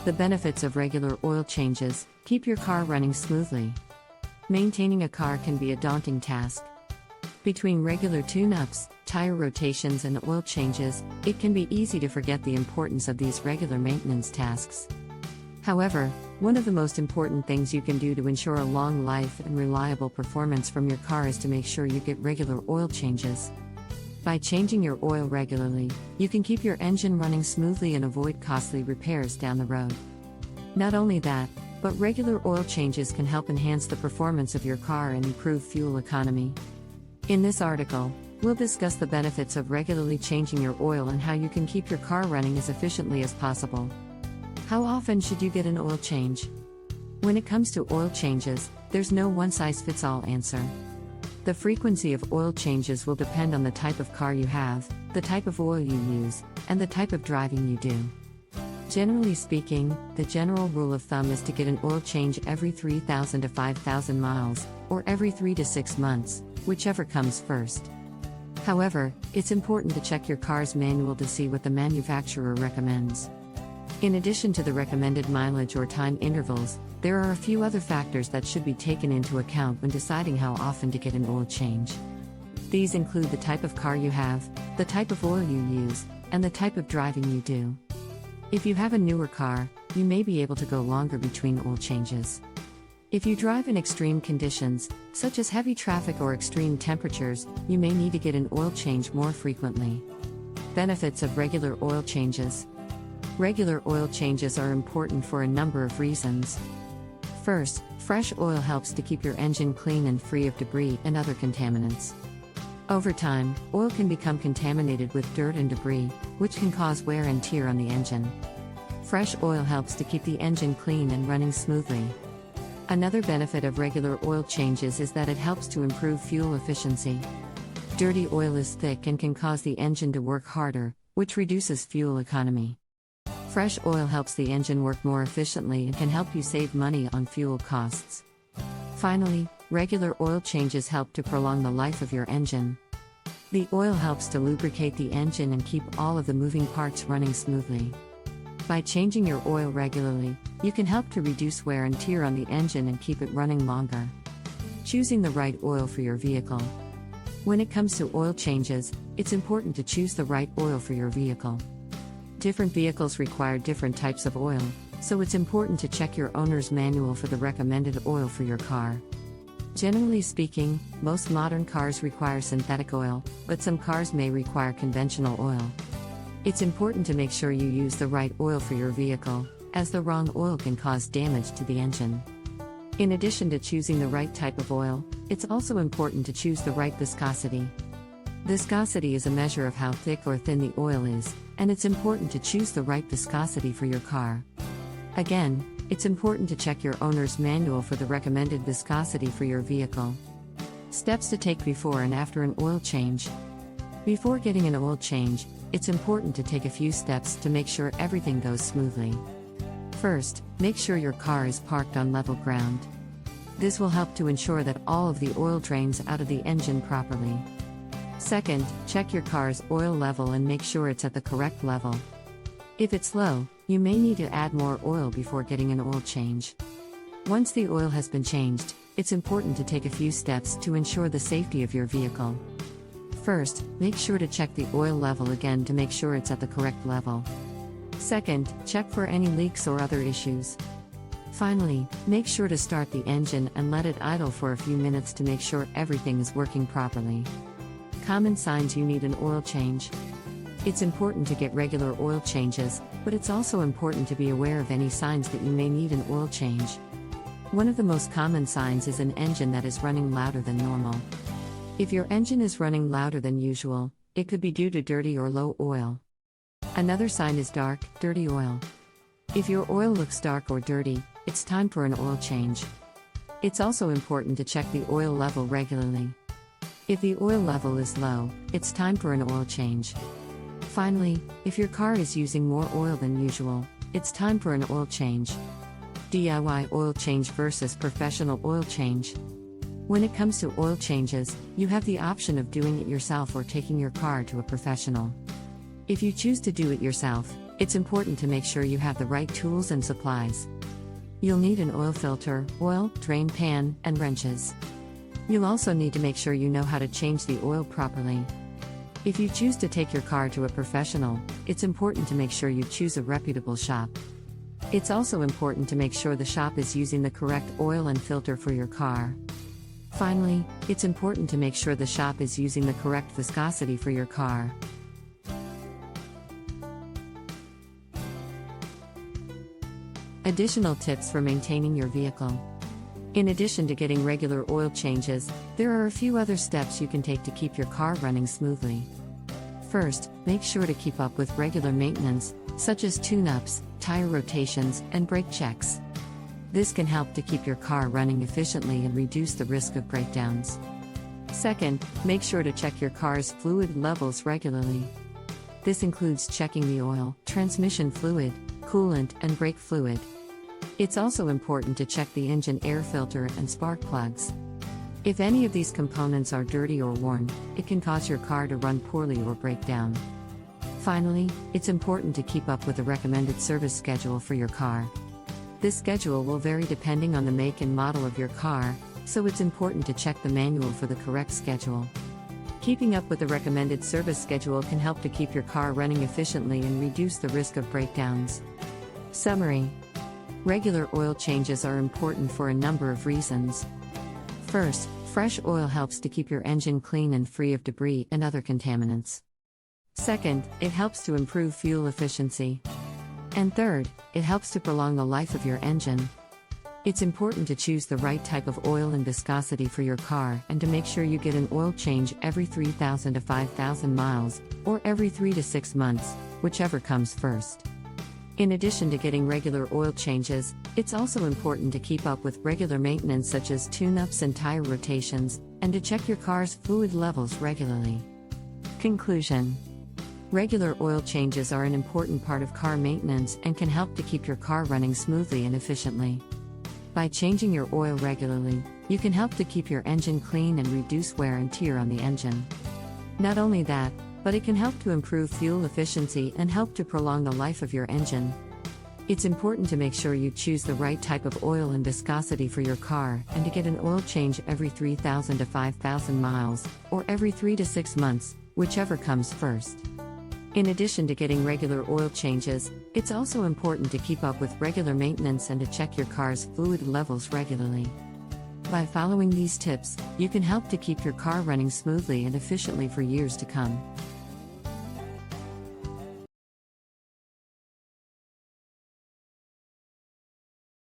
The benefits of regular oil changes: keep your car running smoothly. Maintaining a car can be a daunting task. Between regular tune-ups, tire rotations, and oil changes, it can be easy to forget the importance of these regular maintenance tasks. However, one of the most important things you can do to ensure a long life and reliable performance from your car is to make sure you get regular oil changes. By changing your oil regularly, you can keep your engine running smoothly and avoid costly repairs down the road. Not only that, but regular oil changes can help enhance the performance of your car and improve fuel economy. In this article, we'll discuss the benefits of regularly changing your oil and how you can keep your car running as efficiently as possible. How often should you get an oil change? When it comes to oil changes, there's no one-size-fits-all answer. The frequency of oil changes will depend on the type of car you have, the type of oil you use, and the type of driving you do. Generally speaking, the general rule of thumb is to get an oil change every 3,000 to 5,000 miles, or every 3 to 6 months, whichever comes first. However, it's important to check your car's manual to see what the manufacturer recommends. In addition to the recommended mileage or time intervals, there are a few other factors that should be taken into account when deciding how often to get an oil change. These include the type of car you have, the type of oil you use, and the type of driving you do. If you have a newer car, you may be able to go longer between oil changes. If you drive in extreme conditions, such as heavy traffic or extreme temperatures, you may need to get an oil change more frequently. Benefits of regular oil changes. Regular oil changes are important for a number of reasons. First, fresh oil helps to keep your engine clean and free of debris and other contaminants. Over time, oil can become contaminated with dirt and debris, which can cause wear and tear on the engine. Fresh oil helps to keep the engine clean and running smoothly. Another benefit of regular oil changes is that it helps to improve fuel efficiency. Dirty oil is thick and can cause the engine to work harder, which reduces fuel economy. Fresh oil helps the engine work more efficiently and can help you save money on fuel costs. Finally, regular oil changes help to prolong the life of your engine. The oil helps to lubricate the engine and keep all of the moving parts running smoothly. By changing your oil regularly, you can help to reduce wear and tear on the engine and keep it running longer. Choosing the right oil for your vehicle. When it comes to oil changes, it's important to choose the right oil for your vehicle. Different vehicles require different types of oil, so it's important to check your owner's manual for the recommended oil for your car. Generally speaking, most modern cars require synthetic oil, but some cars may require conventional oil. It's important to make sure you use the right oil for your vehicle, as the wrong oil can cause damage to the engine. In addition to choosing the right type of oil, it's also important to choose the right viscosity. Viscosity is a measure of how thick or thin the oil is, and it's important to choose the right viscosity for your car. Again, it's important to check your owner's manual for the recommended viscosity for your vehicle. Steps to take before and after an oil change. Before getting an oil change, it's important to take a few steps to make sure everything goes smoothly. First, make sure your car is parked on level ground. This will help to ensure that all of the oil drains out of the engine properly. Second, check your car's oil level and make sure it's at the correct level. If it's low, you may need to add more oil before getting an oil change. Once the oil has been changed, it's important to take a few steps to ensure the safety of your vehicle. First, make sure to check the oil level again to make sure it's at the correct level. Second, check for any leaks or other issues. Finally, make sure to start the engine and let it idle for a few minutes to make sure everything is working properly. Common signs you need an oil change. It's important to get regular oil changes, but it's also important to be aware of any signs that you may need an oil change. One of the most common signs is an engine that is running louder than normal. If your engine is running louder than usual, it could be due to dirty or low oil. Another sign is dark, dirty oil. If your oil looks dark or dirty, it's time for an oil change. It's also important to check the oil level regularly. If the oil level is low, it's time for an oil change. Finally, if your car is using more oil than usual, it's time for an oil change. DIY oil change versus professional oil change. When it comes to oil changes, you have the option of doing it yourself or taking your car to a professional. If you choose to do it yourself, It's important to make sure you have the right tools and supplies. You'll need an oil filter, oil, drain pan, and wrenches. You'll also need to make sure you know how to change the oil properly. If you choose to take your car to a professional, it's important to make sure you choose a reputable shop. It's also important to make sure the shop is using the correct oil and filter for your car. Finally, it's important to make sure the shop is using the correct viscosity for your car. Additional tips for maintaining your vehicle. In addition to getting regular oil changes, there are a few other steps you can take to keep your car running smoothly. First, make sure to keep up with regular maintenance, such as tune-ups, tire rotations, and brake checks. This can help to keep your car running efficiently and reduce the risk of breakdowns. Second, make sure to check your car's fluid levels regularly. This includes checking the oil, transmission fluid, coolant, and brake fluid. It's also important to check the engine air filter and spark plugs. If any of these components are dirty or worn, it can cause your car to run poorly or break down. Finally, it's important to keep up with the recommended service schedule for your car. This schedule will vary depending on the make and model of your car, so it's important to check the manual for the correct schedule. Keeping up with the recommended service schedule can help to keep your car running efficiently and reduce the risk of breakdowns. Summary: regular oil changes are important for a number of reasons. First, fresh oil helps to keep your engine clean and free of debris and other contaminants. Second, it helps to improve fuel efficiency. And third, it helps to prolong the life of your engine. It's important to choose the right type of oil and viscosity for your car and to make sure you get an oil change every 3,000 to 5,000 miles, or every 3 to 6 months, whichever comes first. In addition to getting regular oil changes, it's also important to keep up with regular maintenance such as tune-ups and tire rotations, and to check your car's fluid levels regularly. Conclusion: regular oil changes are an important part of car maintenance and can help to keep your car running smoothly and efficiently. By changing your oil regularly, you can help to keep your engine clean and reduce wear and tear on the engine. Not only that, but it can help to improve fuel efficiency and help to prolong the life of your engine. It's important to make sure you choose the right type of oil and viscosity for your car and to get an oil change every 3,000 to 5,000 miles, or every 3 to 6 months, whichever comes first. In addition to getting regular oil changes, it's also important to keep up with regular maintenance and to check your car's fluid levels regularly. By following these tips, you can help to keep your car running smoothly and efficiently for years to come.